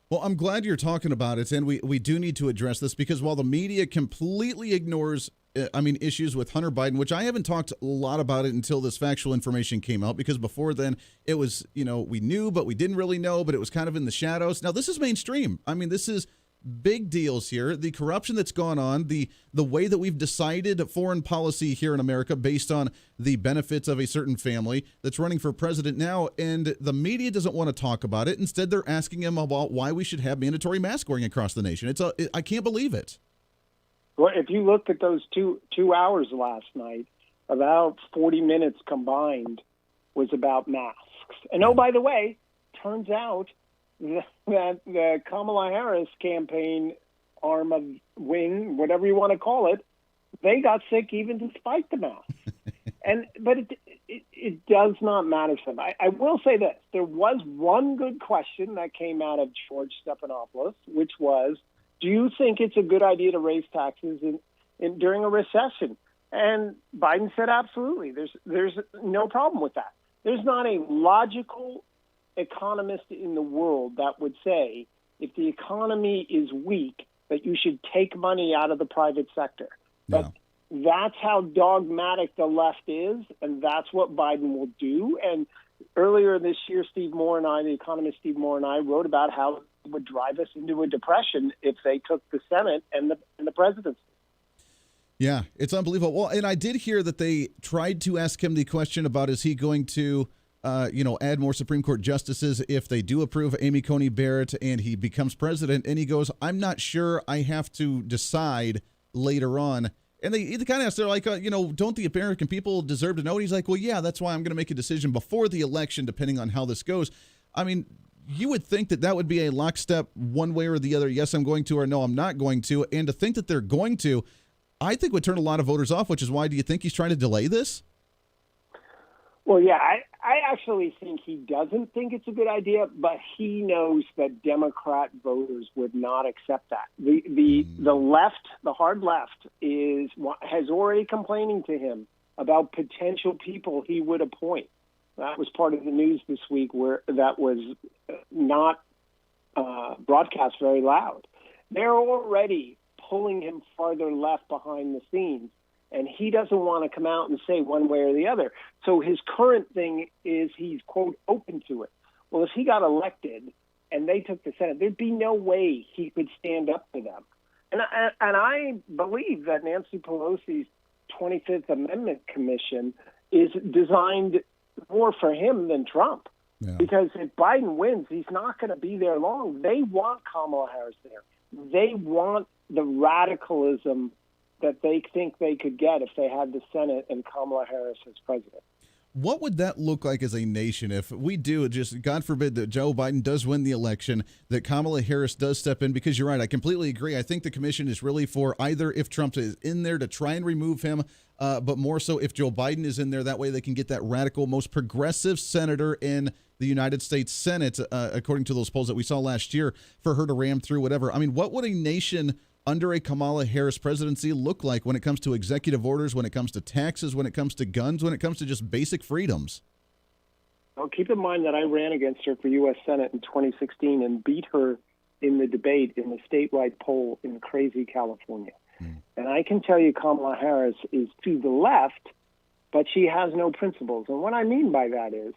Well, I'm glad you're talking about it, and we do need to address this because while the media completely ignores issues with Hunter Biden, which I haven't talked a lot about it until this factual information came out, because before then it was, we knew, but we didn't really know, but it was kind of in the shadows. Now, this is mainstream. This is big deals here. The corruption that's gone on, the way that we've decided foreign policy here in America based on the benefits of a certain family that's running for president now, and the media doesn't want to talk about it. Instead, they're asking him about why we should have mandatory mask wearing across the nation. I can't believe it. Well, if you looked at those two hours last night, about 40 minutes combined was about masks. And oh, by the way, turns out that the Kamala Harris campaign arm of wing, whatever you want to call it, they got sick even despite the mask. But it does not matter to them. I will say this. There was one good question that came out of George Stephanopoulos, which was, do you think it's a good idea to raise taxes during a recession? And Biden said absolutely. There's no problem with that. There's not a logical economist in the world that would say if the economy is weak that you should take money out of the private sector. No. But that's how dogmatic the left is, and that's what Biden will do. And earlier this year, the economist Steve Moore and I wrote about how it would drive us into a depression if they took the Senate and the presidency. Yeah, it's unbelievable. Well, and I did hear that they tried to ask him the question about is he going to add more Supreme Court justices if they do approve Amy Coney Barrett and he becomes president. And he goes, I'm not sure. I have to decide later on. And they kind of asked, they're like, don't the American people deserve to know? And he's like, well, yeah, that's why I'm going to make a decision before the election, depending on how this goes. You would think that would be a lockstep one way or the other. Yes, I'm going to, or no, I'm not going to. And to think that they're going to, I think would turn a lot of voters off, which is why do you think he's trying to delay this? Well, yeah, I actually think he doesn't think it's a good idea, but he knows that Democrat voters would not accept that. The left, the hard left, has already complaining to him about potential people he would appoint. That was part of the news this week where that was not broadcast very loud. They're already pulling him farther left behind the scenes. And he doesn't want to come out and say one way or the other. So his current thing is he's, quote, open to it. Well, if he got elected and they took the Senate, there'd be no way he could stand up to them. And I believe that Nancy Pelosi's 25th Amendment Commission is designed more for him than Trump. Yeah. Because if Biden wins, he's not going to be there long. They want Kamala Harris there. They want the radicalism that they think they could get if they had the Senate and Kamala Harris as president. What would that look like as a nation if we do, just God forbid that Joe Biden does win the election, that Kamala Harris does step in? Because you're right, I completely agree. I think the commission is really for either if Trump is in there to try and remove him, but more so if Joe Biden is in there, that way they can get that radical, most progressive senator in the United States Senate, according to those polls that we saw last year, for her to ram through whatever. What would a nation under a Kamala Harris presidency look like when it comes to executive orders, when it comes to taxes, when it comes to guns, when it comes to just basic freedoms? Well, keep in mind that I ran against her for U.S. Senate in 2016 and beat her in the debate in the statewide poll in crazy California. And I can tell you Kamala Harris is to the left, but she has no principles. And what I mean by that is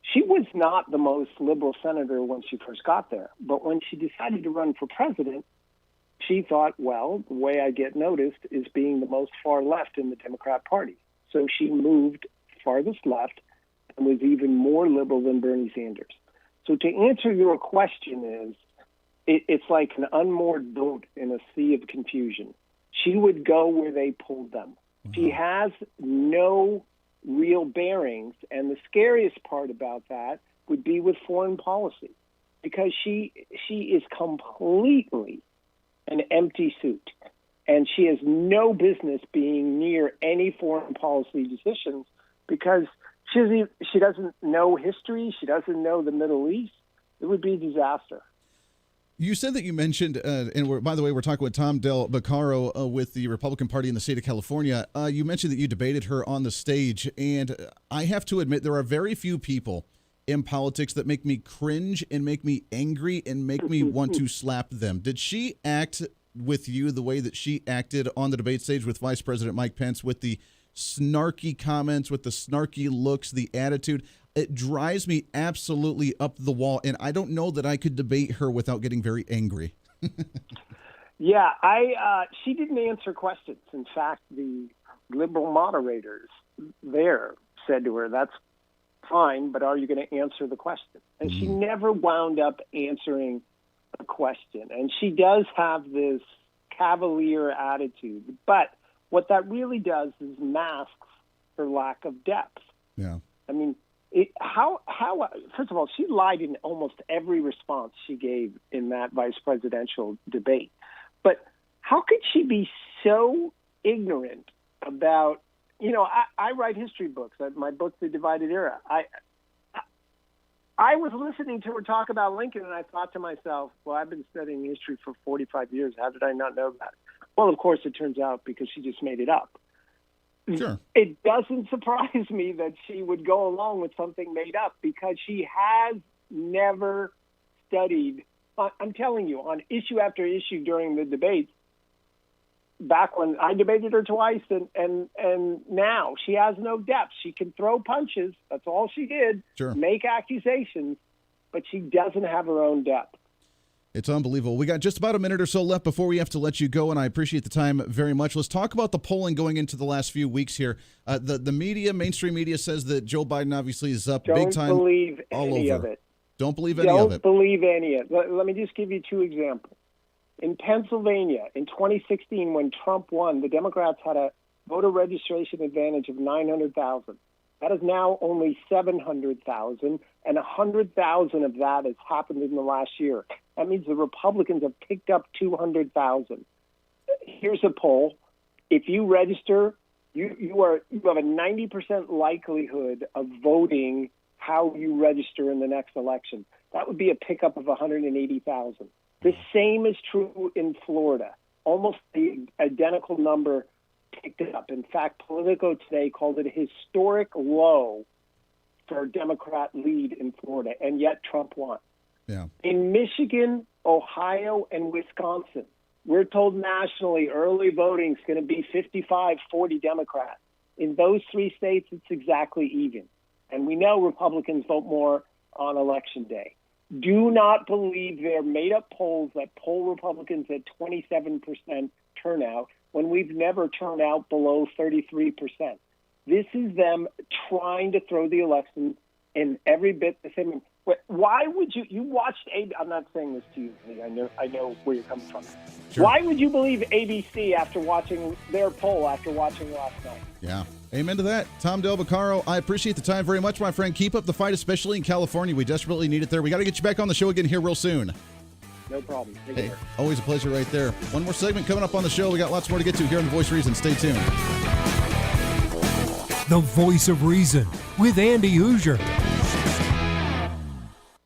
she was not the most liberal senator when she first got there. But when she decided to run for president, she thought, well, the way I get noticed is being the most far left in the Democrat Party. So she moved farthest left and was even more liberal than Bernie Sanders. So to answer your question it's like an unmoored boat in a sea of confusion. She would go where they pulled them. She has no real bearings. And the scariest part about that would be with foreign policy, because she is completely an empty suit, and she has no business being near any foreign policy decisions because she doesn't know history. She doesn't know the Middle East. It would be a disaster. You said that you mentioned, by the way, we're talking with Tom Del Beccaro with the Republican Party in the state of California. You mentioned that you debated her on the stage, and I have to admit there are very few people in politics that make me cringe and make me angry and make me want to slap them. Did she act with you the way that she acted on the debate stage with Vice President Mike Pence, with the snarky comments, with the snarky looks, the attitude? It drives me absolutely up the wall, and I don't know that I could debate her without getting very angry. Yeah, she didn't answer questions. In fact, the liberal moderators there said to her, "That's fine, but are you going to answer the question?" And she never wound up answering a question. And she does have this cavalier attitude, but what that really does is masks her lack of depth. Yeah. I mean, first of all, she lied in almost every response she gave in that vice presidential debate. But how could she be so ignorant about, I write history books. My book, The Divided Era. I was listening to her talk about Lincoln, and I thought to myself, well, I've been studying history for 45 years. How did I not know that? Well, of course, it turns out because she just made it up. Sure. It doesn't surprise me that she would go along with something made up because she has never studied. I'm telling you, on issue after issue during the debates, back when I debated her twice and now she has no depth. She can throw punches. That's all she did. Sure. Make accusations, but she doesn't have her own depth. It's unbelievable. We got just about a minute or so left before we have to let you go, and I appreciate the time very much. Let's talk about the polling going into the last few weeks here. The media, mainstream media, says that Joe Biden obviously is up big time. Don't believe all any over. of it. Don't believe any of it. Don't believe any of it. Let me just give you two examples. In Pennsylvania, in 2016, when Trump won, the Democrats had a voter registration advantage of 900,000. That is now only 700,000, and 100,000 of that has happened in the last year. That means the Republicans have picked up 200,000. Here's a poll. If you register, you have a 90% likelihood of voting how you register in the next election. That would be a pickup of 180,000. The same is true in Florida. Almost the identical number picked it up. In fact, Politico today called it a historic low for a Democrat lead in Florida, and yet Trump won. Yeah. In Michigan, Ohio, and Wisconsin, we're told nationally early voting is going to be 55-40 Democrats. In those three states, it's exactly even. And we know Republicans vote more on Election Day. Do not believe they're made-up polls that poll Republicans at 27% turnout when we've never turned out below 33%. This is them trying to throw the election in every bit the same. Why would you watched ABC? I'm not saying this to you, Lee. I know where you're coming from. Sure. Why would you believe ABC after watching their poll after watching last night? Yeah. Amen to that. Tom Del Beccaro, I appreciate the time very much, my friend. Keep up the fight, especially in California. We desperately need it there. We got to get you back on the show again here real soon. No problem. Take care. Always a pleasure right there. One more segment coming up on the show. We got lots more to get to here on The Voice of Reason. Stay tuned. The Voice of Reason with Andy Hooser.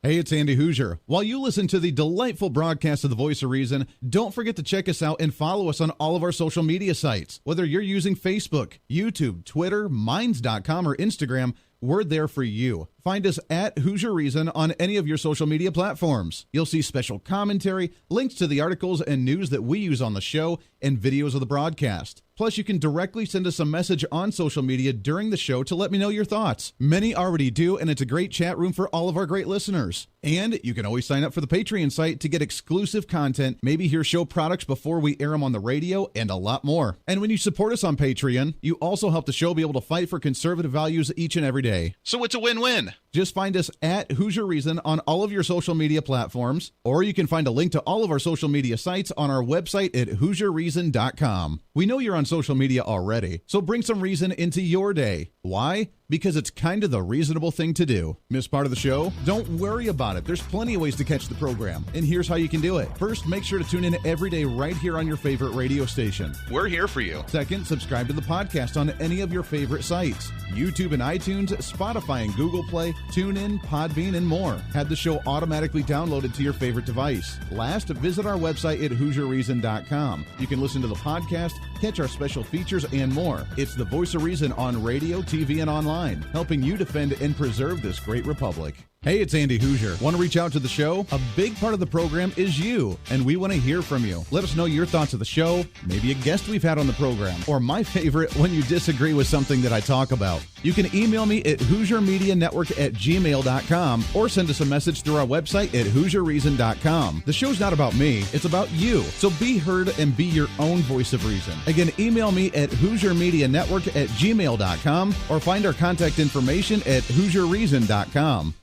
Hey, it's Andy Hooser. While you listen to the delightful broadcast of The Voice of Reason, don't forget to check us out and follow us on all of our social media sites. Whether you're using Facebook, YouTube, Twitter, Minds.com, or Instagram, we're there for you. Find us at Hooser Reason on any of your social media platforms. You'll see special commentary, links to the articles and news that we use on the show, and videos of the broadcast. Plus, you can directly send us a message on social media during the show to let me know your thoughts. Many already do, and it's a great chat room for all of our great listeners. And you can always sign up for the Patreon site to get exclusive content, maybe hear show products before we air them on the radio, and a lot more. And when you support us on Patreon, you also help the show be able to fight for conservative values each and every day. So it's a win-win. Just find us at Hooser Reason on all of your social media platforms, or you can find a link to all of our social media sites on our website at HooserReason.com. We know you're on social media already, so bring some reason into your day. Why? Because it's kind of the reasonable thing to do. Miss part of the show? Don't worry about it. There's plenty of ways to catch the program, and here's how you can do it. First, make sure to tune in every day right here on your favorite radio station. We're here for you. Second, subscribe to the podcast on any of your favorite sites. YouTube and iTunes, Spotify and Google Play, TuneIn, Podbean, and more. Have the show automatically downloaded to your favorite device. Last, visit our website at HooserReason.com. You can listen to the podcast, catch our special features, and more. It's the voice of reason on radio, TV, and online, helping you defend and preserve this great republic. Hey, it's Andy Hooser. Want to reach out to the show? A big part of the program is you, and we want to hear from you. Let us know your thoughts of the show, maybe a guest we've had on the program, or my favorite, when you disagree with something that I talk about. You can email me at HooserMediaNetwork@gmail.com or send us a message through our website at HooserReason.com. The show's not about me, it's about you. So be heard and be your own voice of reason. Again, email me at HooserMediaNetwork@gmail.com or find our contact information at HooserReason.com.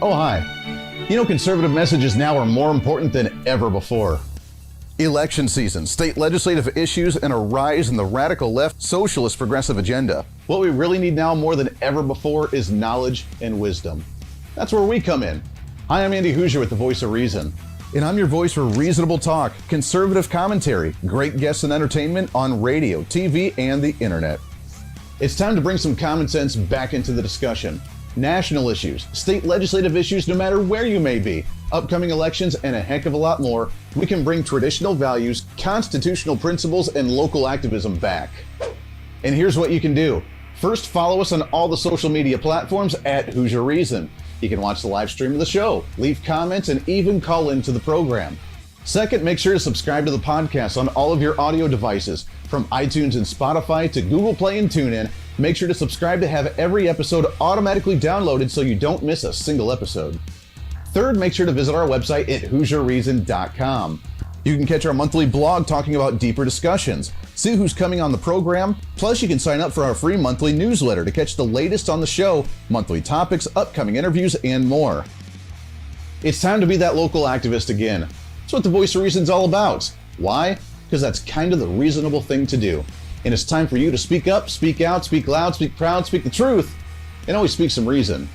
Oh, hi. You know, conservative messages now are more important than ever before. Election season, state legislative issues, and a rise in the radical left socialist progressive agenda. What we really need now more than ever before is knowledge and wisdom. That's where we come in. Hi, I'm Andy Hooser with the Voice of Reason. And I'm your voice for reasonable talk, conservative commentary, great guests and entertainment on radio, TV, and the internet. It's time to bring some common sense back into the discussion. National issues, state legislative issues, no matter where you may be, upcoming elections, and a heck of a lot more, we can bring traditional values, constitutional principles, and local activism back. And here's what you can do. First, follow us on all the social media platforms at Hooser Reason. You can watch the live stream of the show, leave comments, and even call into the program. Second, make sure to subscribe to the podcast on all of your audio devices, from iTunes and Spotify to Google Play and TuneIn. Make sure to subscribe to have every episode automatically downloaded so you don't miss a single episode. Third, make sure to visit our website at HooserReason.com. You can catch our monthly blog talking about deeper discussions, see who's coming on the program, plus you can sign up for our free monthly newsletter to catch the latest on the show, monthly topics, upcoming interviews, and more. It's time to be that local activist again. That's what the Voice of Reason's all about. Why? Because that's kind of the reasonable thing to do. And it's time for you to speak up, speak out, speak loud, speak proud, speak the truth, and always speak some reason.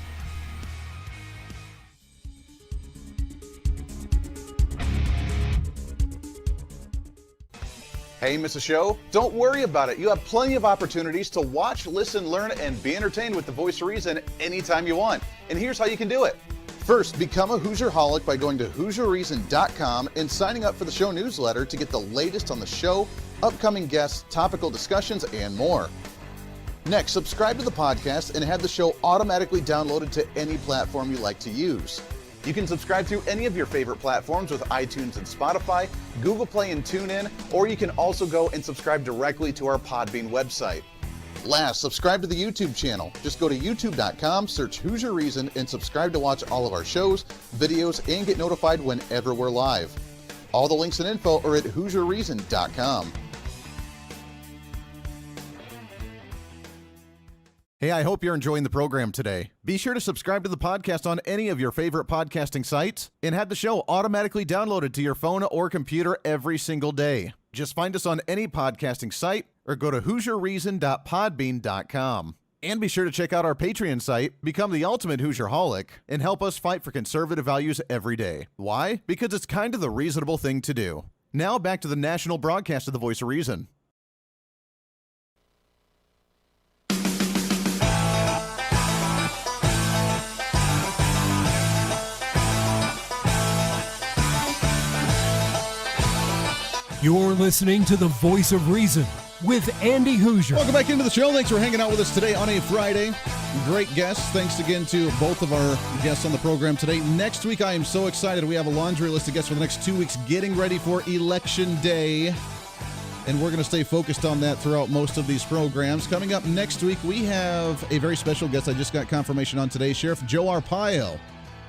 Hey, miss a show? Don't worry about it. You have plenty of opportunities to watch, listen, learn, and be entertained with the Voice of Reason anytime you want. And here's how you can do it. First, become a Hooserholic by going to HooserReason.com and signing up for the show newsletter to get the latest on the show, upcoming guests, topical discussions, and more. Next, subscribe to the podcast and have the show automatically downloaded to any platform you like to use. You can subscribe through any of your favorite platforms with iTunes and Spotify, Google Play and TuneIn, or you can also go and subscribe directly to our Podbean website. Last, subscribe to the YouTube channel. Just go to youtube.com, search Hooser Reason, and subscribe to watch all of our shows, videos, and get notified whenever we're live. All the links and info are at HooserReason.com. Hey, I hope you're enjoying the program today. Be sure to subscribe to the podcast on any of your favorite podcasting sites and have the show automatically downloaded to your phone or computer every single day. Just find us on any podcasting site or go to HooserReason.podbean.com. And be sure to check out our Patreon site, become the ultimate Hooserholic, and help us fight for conservative values every day. Why? Because it's kind of the reasonable thing to do. Now back to the national broadcast of the Voice of Reason. You're listening to the Voice of Reason with Andy Hooser. Welcome back into the show. Thanks for hanging out with us today on a Friday. Great guests. Thanks again to both of our guests on the program today. Next week, I am so excited. We have a laundry list of guests for the next 2 weeks, getting ready for Election Day. And we're going to stay focused on that throughout most of these programs. Coming up next week, we have a very special guest I just got confirmation on today, Sheriff Joe Arpaio.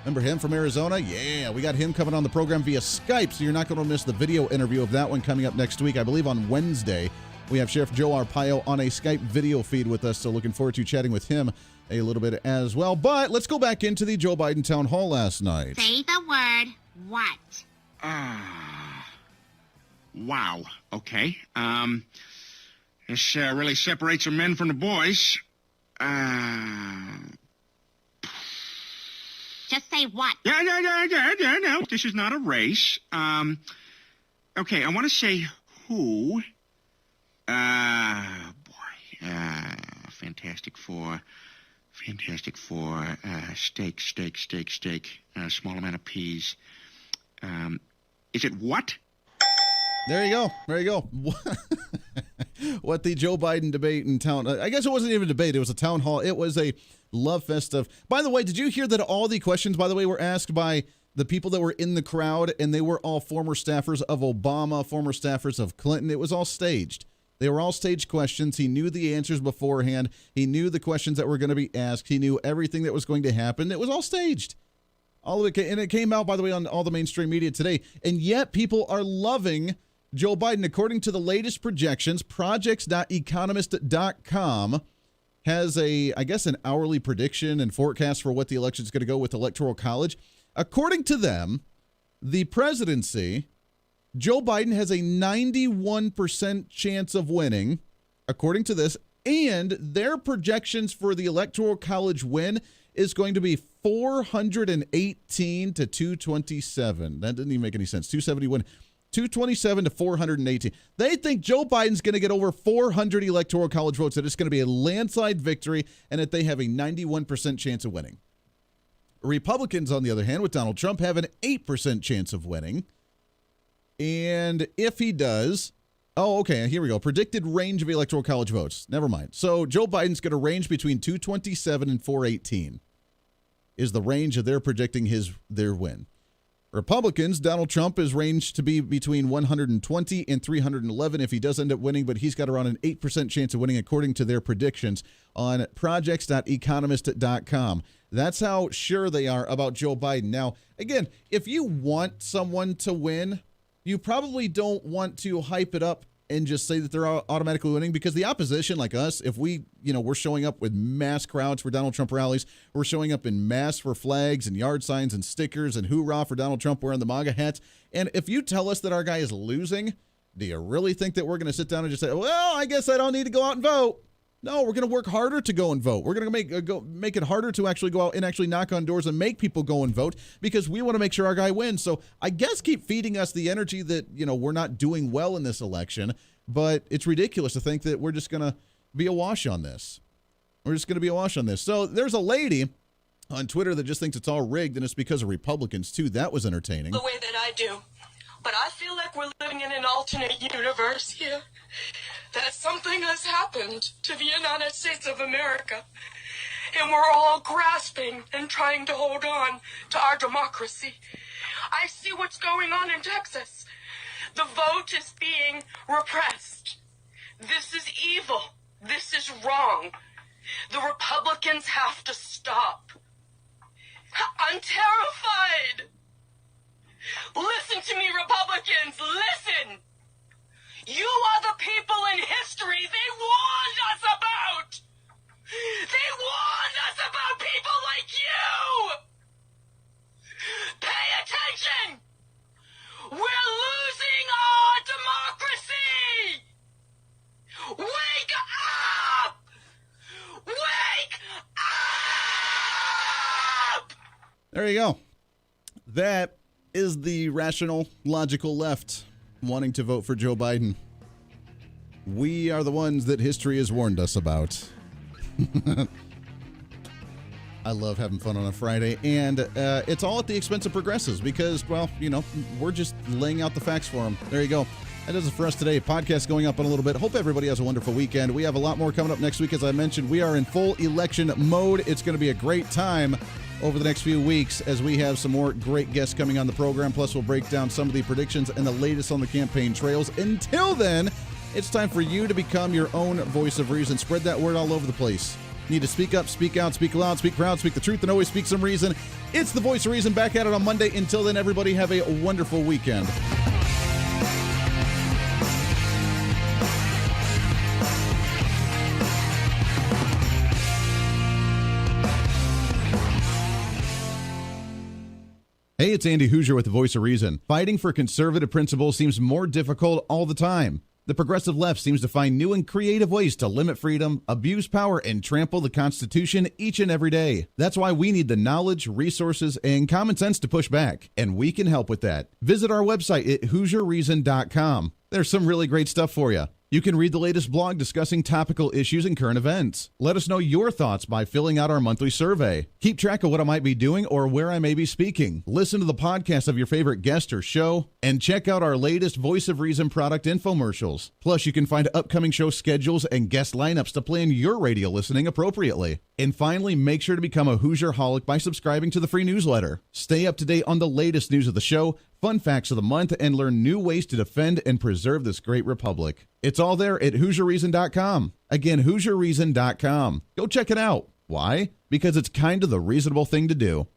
Remember him from Arizona? Yeah, we got him coming on the program via Skype, so you're not going to miss the video interview of that one coming up next week, I believe on Wednesday. We have Sheriff Joe Arpaio on a Skype video feed with us, so looking forward to chatting with him a little bit as well. But let's go back into the Joe Biden town hall last night. Say the word, what? Wow. Okay. This really separates the men from the boys. Just say what? Yeah, no. This is not a race. Okay, I want to say who. Fantastic Four. Steak. Small amount of peas. Is it what? There you go. What the Joe Biden debate in town. I guess it wasn't even a debate. It was a town hall. It was a love fest of. By the way, did you hear that all the questions, by the way, were asked by the people that were in the crowd, and they were all former staffers of Obama, former staffers of Clinton. It was all staged. They were all staged questions. He knew the answers beforehand. He knew the questions that were going to be asked. He knew everything that was going to happen. It was all staged. All of it, and it came out, by the way, on all the mainstream media today. And yet people are loving Joe Biden. According to the latest projections, projects.economist.com has an hourly prediction and forecast for what the election is going to go with Electoral College. According to them, the presidency, Joe Biden has a 91% chance of winning, according to this, and their projections for the Electoral College win is going to be 418 to 227. That didn't even make any sense. 271. 227 to 418. They think Joe Biden's going to get over 400 Electoral College votes, that it's going to be a landslide victory, and that they have a 91% chance of winning. Republicans, on the other hand, with Donald Trump, have an 8% chance of winning. And if he does, here we go. Predicted range of Electoral College votes. Never mind. So Joe Biden's going to range between 227 and 418 is the range that they're predicting their win. Republicans, Donald Trump is ranged to be between 120 and 311 if he does end up winning, but he's got around an 8% chance of winning according to their predictions on projects.economist.com. That's how sure they are about Joe Biden. Now, again, if you want someone to win, you probably don't want to hype it up and just say that they're automatically winning, because the opposition, like us, if we're showing up with mass crowds for Donald Trump rallies, we're showing up in mass for flags and yard signs and stickers and hoorah for Donald Trump wearing the MAGA hats. And if you tell us that our guy is losing, do you really think that we're going to sit down and just say, well, I guess I don't need to go out and vote? No, we're going to work harder to go and vote. We're going to make it harder to actually go out and actually knock on doors and make people go and vote, because we want to make sure our guy wins. So I guess keep feeding us the energy that, we're not doing well in this election, but it's ridiculous to think that we're just going to be awash on this. So there's a lady on Twitter that just thinks it's all rigged, and it's because of Republicans, too. That was entertaining. The way that I do. But I feel like we're living in an alternate universe here. That something has happened to the United States of America, and we're all grasping and trying to hold on to our democracy. I see what's going on in Texas. The vote is being repressed. This is evil. This is wrong. The Republicans have to stop. I'm terrified. Listen to me, Republicans. Listen. You are the people in history they warned us about. They warned us about people like you. Pay attention. We're losing our democracy. Wake up. Wake up. There you go. That is the rational, logical left wanting to vote for Joe Biden. We are the ones that history has warned us about. I love having fun on a Friday, and it's all at the expense of progressives because, well, we're just laying out the facts for them. There you go. That does it for us today. Podcast going up in a little bit. Hope everybody has a wonderful weekend. We have a lot more coming up next week. As I mentioned, we are in full election mode. It's going to be a great time over the next few weeks as we have some more great guests coming on the program. Plus, we'll break down some of the predictions and the latest on the campaign trails. Until then, it's time for you to become your own voice of reason. Spread that word all over the place. You need to speak up, speak out, speak loud, speak proud, speak the truth, and always speak some reason. It's the Voice of Reason, back at it on Monday. Until then, everybody have a wonderful weekend. Hey, it's Andy Hooser with the Voice of Reason. Fighting for conservative principles seems more difficult all the time. The progressive left seems to find new and creative ways to limit freedom, abuse power, and trample the Constitution each and every day. That's why we need the knowledge, resources, and common sense to push back, and we can help with that. Visit our website at HooserReason.com. There's some really great stuff for you. You can read the latest blog discussing topical issues and current events. Let us know your thoughts by filling out our monthly survey. Keep track of what I might be doing or where I may be speaking. Listen to the podcast of your favorite guest or show, and check out our latest Voice of Reason product infomercials. Plus, you can find upcoming show schedules and guest lineups to plan your radio listening appropriately. And finally, make sure to become a Hoosier-holic by subscribing to the free newsletter. Stay up to date on the latest news of the show, fun facts of the month, and learn new ways to defend and preserve this great republic. It's all there at HooserReason.com. Again, HooserReason.com. Go check it out. Why? Because it's kind of the reasonable thing to do.